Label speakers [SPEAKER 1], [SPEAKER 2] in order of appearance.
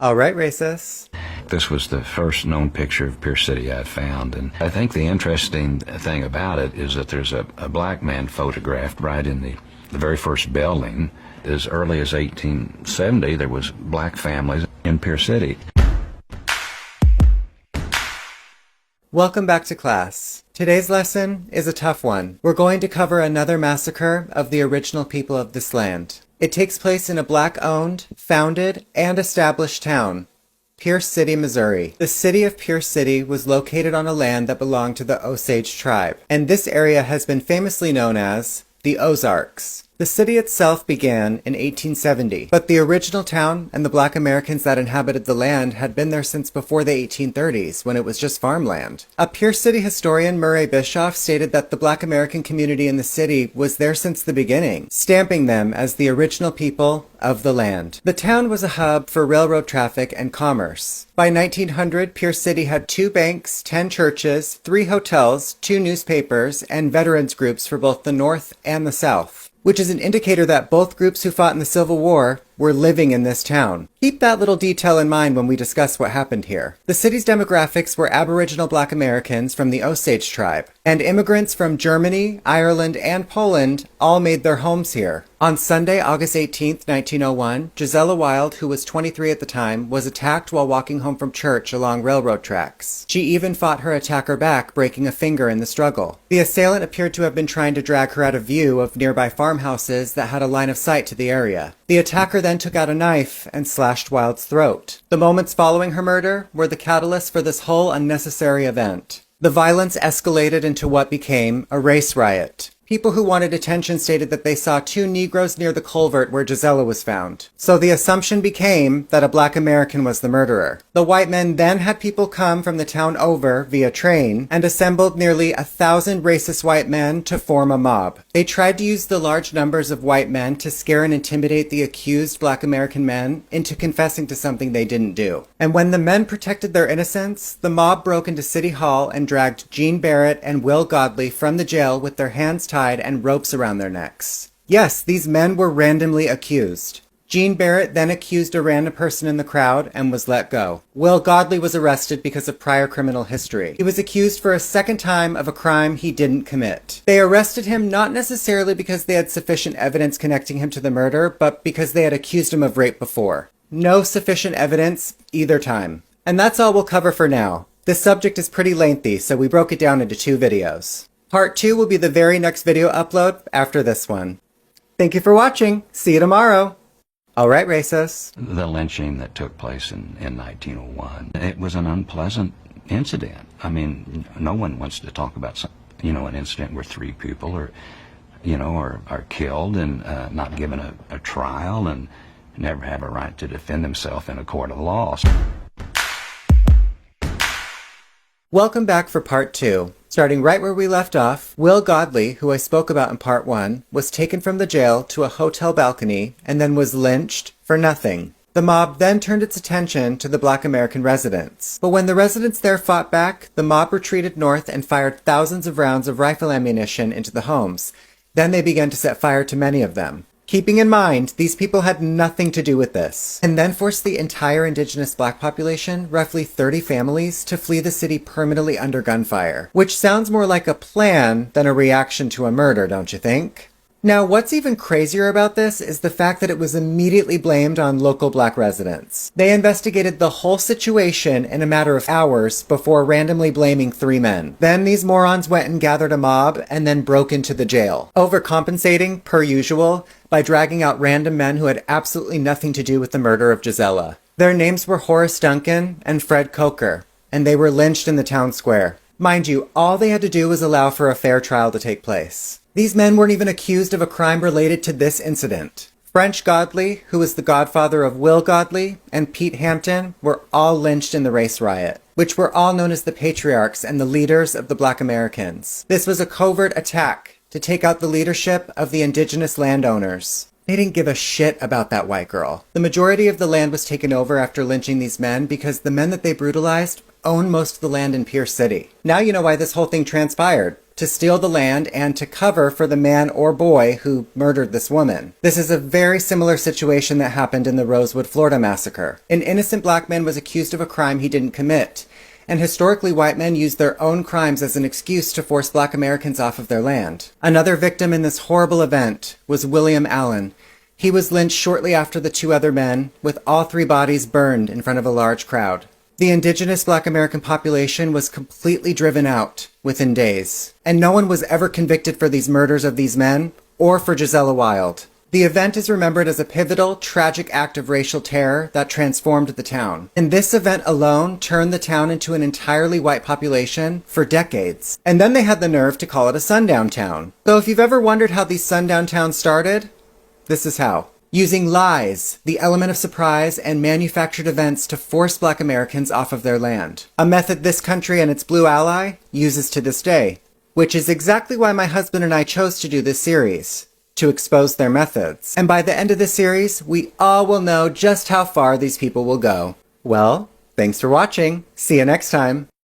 [SPEAKER 1] All right, racists.
[SPEAKER 2] This was the first known picture of Pierce City I'd found, and I think the interesting thing about it is that there's a black man photographed right in the very first building. As early as 1870, there was black families in Pierce City.
[SPEAKER 1] Welcome back to class. Today's lesson is a tough one. We're going to cover another massacre of the original people of this land. It takes place in a black-owned, founded, and established town, Pierce City, Missouri. The city of Pierce City was located on a land that belonged to the Osage tribe, and this area has been famously known as the Ozarks. The city itself began in 1870, but the original town and the black Americans that inhabited the land had been there since before the 1830s, when it was just farmland. A Pierce City historian, Murray Bischoff, stated that the black American community in the city was there since the beginning, stamping them as the original people of the land. The town was a hub for railroad traffic and commerce. By 1900, Pierce City had 2 banks, 10 churches, 3 hotels, 2 newspapers, and veterans groups for both the North and the South, which is an indicator that both groups who fought in the Civil War were living in this town. Keep that little detail in mind when we discuss what happened here. The city's demographics were Aboriginal black Americans from the Osage tribe, and immigrants from Germany, Ireland, and Poland all made their homes here. On Sunday, August 18th, 1901, Gisela Wild, who was 23 at the time, was attacked while walking home from church along railroad tracks. She even fought her attacker back, breaking a finger in the struggle. The assailant appeared to have been trying to drag her out of view of nearby farmhouses that had a line of sight to the area. The attacker then took out a knife and slashed Wild's throat. The moments following her murder were the catalyst for this whole unnecessary event. The violence escalated into what became a race riot. People who wanted attention stated that they saw 2 Negroes near the culvert where Gisela was found. So the assumption became that a black American was the murderer. The white men then had people come from the town over via train and assembled nearly 1,000 racist white men to form a mob. They tried to use the large numbers of white men to scare and intimidate the accused black American men into confessing to something they didn't do. And when the men protected their innocence, the mob broke into City Hall and dragged Gene Barrett and Will Godley from the jail with their hands tied and ropes around their necks. Yes, these men were randomly accused. Gene Barrett then accused a random person in the crowd and was let go. Will Godley was arrested because of prior criminal history. He was accused for a second time of a crime he didn't commit. They arrested him not necessarily because they had sufficient evidence connecting him to the murder, but because they had accused him of rape before. No sufficient evidence either time. And that's all we'll cover for now. This subject is pretty lengthy, so we broke it down into 2 videos. Part 2 will be the very next video upload after this one. Thank you for watching. See you tomorrow. All right, racists.
[SPEAKER 2] The lynching that took place in 1901, it was an unpleasant incident. I mean, no one wants to talk about an incident where 3 people are killed and not given a trial and never have a right to defend themselves in a court of law.
[SPEAKER 1] Welcome back for part 2. Starting right where we left off, Will Godley, who I spoke about in part 1, was taken from the jail to a hotel balcony and then was lynched for nothing. The mob then turned its attention to the black American residents. But when the residents there fought back, the mob retreated north and fired thousands of rounds of rifle ammunition into the homes. Then they began to set fire to many of them. Keeping in mind, these people had nothing to do with this, and then forced the entire indigenous black population, roughly 30 families, to flee the city permanently under gunfire. Which sounds more like a plan than a reaction to a murder, don't you think? Now, what's even crazier about this is the fact that it was immediately blamed on local black residents. They investigated the whole situation in a matter of hours before randomly blaming 3 men. Then these morons went and gathered a mob and then broke into the jail, overcompensating, per usual, by dragging out random men who had absolutely nothing to do with the murder of Gisela. Their names were Horace Duncan and Fred Coker, and they were lynched in the town square. Mind you, all they had to do was allow for a fair trial to take place. These men weren't even accused of a crime related to this incident. French Godley, who was the godfather of Will Godley, and Pete Hampton were all lynched in the race riot, which were all known as the patriarchs and the leaders of the black Americans. This was a covert attack to take out the leadership of the indigenous landowners. They didn't give a shit about that white girl. The majority of the land was taken over after lynching these men because the men that they brutalized owned most of the land in Pierce City. Now you know why this whole thing transpired. to steal the land and to cover for the man or boy who murdered this woman. This is a very similar situation that happened in the Rosewood, Florida massacre. An innocent black man was accused of a crime he didn't commit, and historically white men used their own crimes as an excuse to force black Americans off of their land. Another victim in this horrible event was William Allen. He was lynched shortly after the two other men, with all three bodies burned in front of a large crowd. The indigenous black American population was completely driven out within days, and no one was ever convicted for these murders of these men or for Gisela Wilde. The event is remembered as a pivotal, tragic act of racial terror that transformed the town. And this event alone turned the town into an entirely white population for decades. And then they had the nerve to call it a sundown town. So if you've ever wondered how these sundown towns started, this is how. Using lies, the element of surprise, and manufactured events to force black Americans off of their land. A method this country and its blue ally uses to this day. Which is exactly why my husband and I chose to do this series. To expose their methods. And by the end of the series, we all will know just how far these people will go. Well, thanks for watching. See you next time.